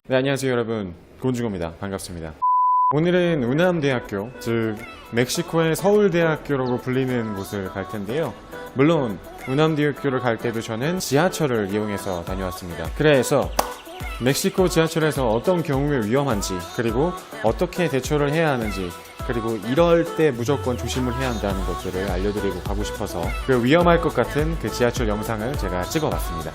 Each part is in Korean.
네, 안녕하세요 여러분, 고은중호입니다. 반갑습니다. 오늘은 우남대학교, 즉 멕시코의 서울대학교라고 불리는 곳을 갈 텐데요. 물론 우남대학교를 갈 때도 저는 지하철을 이용해서 다녀왔습니다. 그래서 멕시코 지하철에서 어떤 경우에 위험한지, 그리고 어떻게 대처를 해야 하는지, 그리고 이럴 때 무조건 조심을 해야 한다는 것들을 알려드리고 가고 싶어서 그 위험할 것 같은 그 지하철 영상을 제가 찍어봤습니다.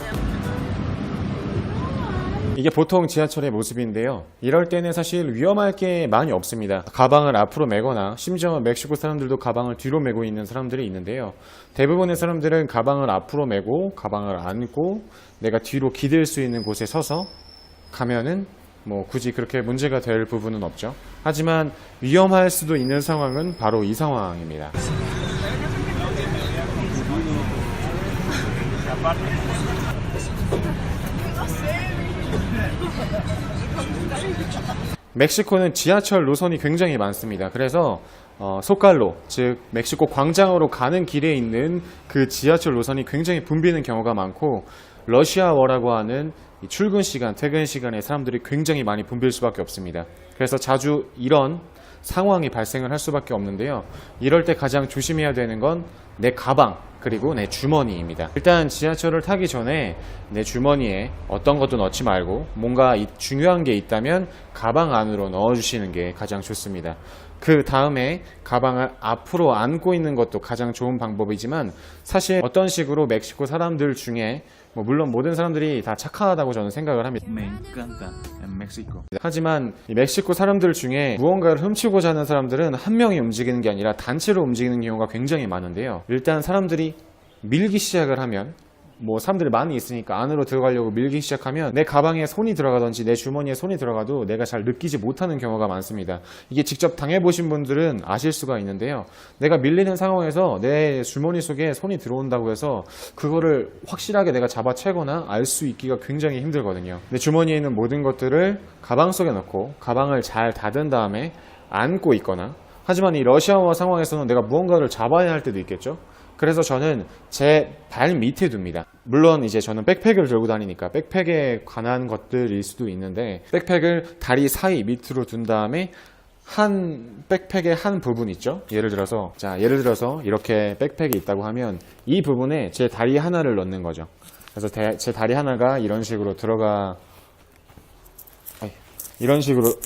이게 보통 지하철의 모습인데요. 이럴 때는 사실 위험할 게 많이 없습니다. 가방을 앞으로 메거나, 심지어 멕시코 사람들도 가방을 뒤로 메고 있는 사람들이 있는데요. 대부분의 사람들은 가방을 앞으로 메고 가방을 안고 내가 뒤로 기댈 수 있는 곳에 서서 가면은 뭐 굳이 그렇게 문제가 될 부분은 없죠. 하지만 위험할 수도 있는 상황은 바로 이 상황입니다. 멕시코는 지하철 노선이 굉장히 많습니다. 그래서 소칼로, 즉 멕시코 광장으로 가는 길에 있는 그 지하철 노선이 굉장히 붐비는 경우가 많고, 러시아워라고 하는 이 출근 시간, 퇴근 시간에 사람들이 굉장히 많이 붐빌 수밖에 없습니다. 그래서 자주 이런 상황이 발생을 할 수밖에 없는데요. 이럴 때 가장 조심해야 되는 건 내 가방, 그리고 내 주머니입니다. 일단 지하철을 타기 전에 내 주머니에 어떤 것도 넣지 말고 뭔가 중요한 게 있다면 가방 안으로 넣어주시는 게 가장 좋습니다. 그 다음에 가방을 앞으로 안고 있는 것도 가장 좋은 방법이지만, 사실 어떤 식으로 멕시코 사람들 중에 물론 모든 사람들이 다 착하다고 저는 생각을 합니다. 하지만 이 멕시코 사람들 중에 무언가를 훔치고자 하는 사람들은 한 명이 움직이는 게 아니라 단체로 움직이는 경우가 굉장히 많은데요. 일단 사람들이 밀기 시작을 하면, 사람들이 많이 있으니까 안으로 들어가려고 밀기 시작하면 내 가방에 손이 들어가든지 내 주머니에 손이 들어가도 내가 잘 느끼지 못하는 경우가 많습니다. 이게 직접 당해보신 분들은 아실 수가 있는데요. 내가 밀리는 상황에서 내 주머니 속에 손이 들어온다고 해서 그거를 확실하게 내가 잡아채거나 알 수 있기가 굉장히 힘들거든요. 내 주머니에 있는 모든 것들을 가방 속에 넣고 가방을 잘 닫은 다음에 안고 있거나, 하지만 이 러시아워 상황에서는 내가 무언가를 잡아야 할 때도 있겠죠. 그래서 저는 제 발 밑에 둡니다. 물론 이제 저는 백팩을 들고 다니니까 백팩에 관한 것들일 수도 있는데, 백팩을 다리 사이 밑으로 둔 다음에 한 백팩의 한 부분 있죠. 예를 들어서 이렇게 백팩이 있다고 하면 이 부분에 제 다리 하나를 넣는 거죠. 그래서 제 다리 하나가 이런 식으로 들어가, 이런 식으로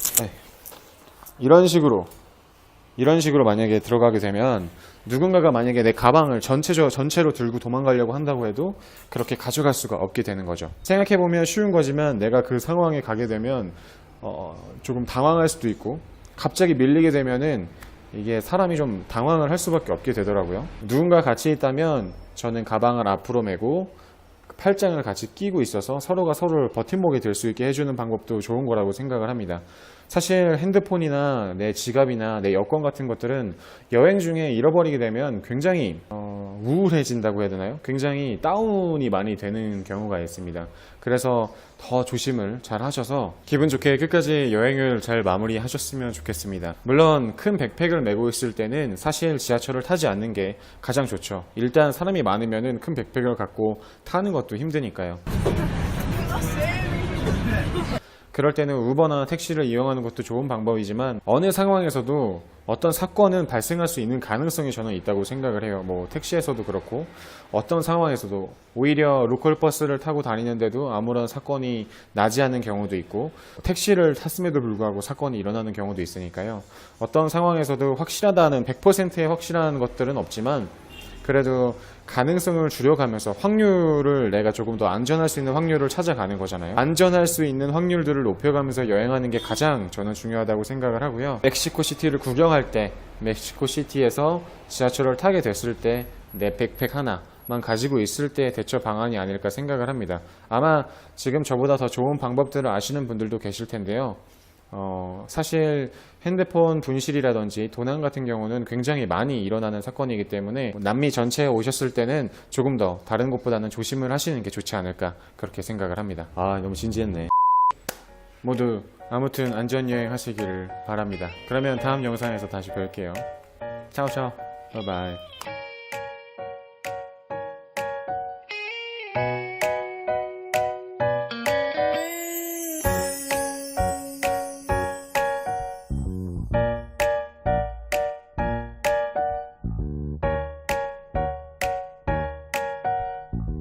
만약에 들어가게 되면, 누군가가 만약에 내 가방을 전체로 들고 도망가려고 한다고 해도 그렇게 가져갈 수가 없게 되는 거죠. 생각해보면 쉬운 거지만 내가 그 상황에 가게 되면 조금 당황할 수도 있고, 갑자기 밀리게 되면은 이게 사람이 좀 당황을 할 수밖에 없게 되더라고요. 누군가 같이 있다면 저는 가방을 앞으로 메고 팔짱을 같이 끼고 있어서 서로가 서로를 버팀목이 될 수 있게 해주는 방법도 좋은 거라고 생각을 합니다. 사실 핸드폰이나 내 지갑이나 내 여권 같은 것들은 여행 중에 잃어버리게 되면 굉장히 우울해진다고 해야 되나요? 굉장히 다운이 많이 되는 경우가 있습니다. 그래서 더 조심을 잘 하셔서 기분 좋게 끝까지 여행을 잘 마무리하셨으면 좋겠습니다. 물론 큰 백팩을 메고 있을 때는 사실 지하철을 타지 않는 게 가장 좋죠. 일단 사람이 많으면은 큰 백팩을 갖고 타는 것도 힘드니까요. 그럴 때는 우버나 택시를 이용하는 것도 좋은 방법이지만, 어느 상황에서도 어떤 사건은 발생할 수 있는 가능성이 저는 있다고 생각을 해요. 택시에서도 그렇고, 어떤 상황에서도 오히려 로컬 버스를 타고 다니는데도 아무런 사건이 나지 않는 경우도 있고, 택시를 탔음에도 불구하고 사건이 일어나는 경우도 있으니까요. 어떤 상황에서도 확실하다는 100%의 확실한 것들은 없지만, 그래도 가능성을 줄여가면서 확률을, 내가 조금 더 안전할 수 있는 확률을 찾아가는 거잖아요. 안전할 수 있는 확률들을 높여가면서 여행하는 게 가장 저는 중요하다고 생각을 하고요. 멕시코 시티를 구경할 때, 멕시코 시티에서 지하철을 타게 됐을 때 내 백팩 하나만 가지고 있을 때 대처 방안이 아닐까 생각을 합니다. 아마 지금 저보다 더 좋은 방법들을 아시는 분들도 계실 텐데요. 사실 핸드폰 분실이라든지 도난 같은 경우는 굉장히 많이 일어나는 사건이기 때문에 남미 전체에 오셨을 때는 조금 더 다른 곳보다는 조심을 하시는 게 좋지 않을까, 그렇게 생각을 합니다. 너무 진지했네. 모두 아무튼 안전여행 하시기를 바랍니다. 그러면 다음 영상에서 다시 뵐게요. 차오차오. 바이바이.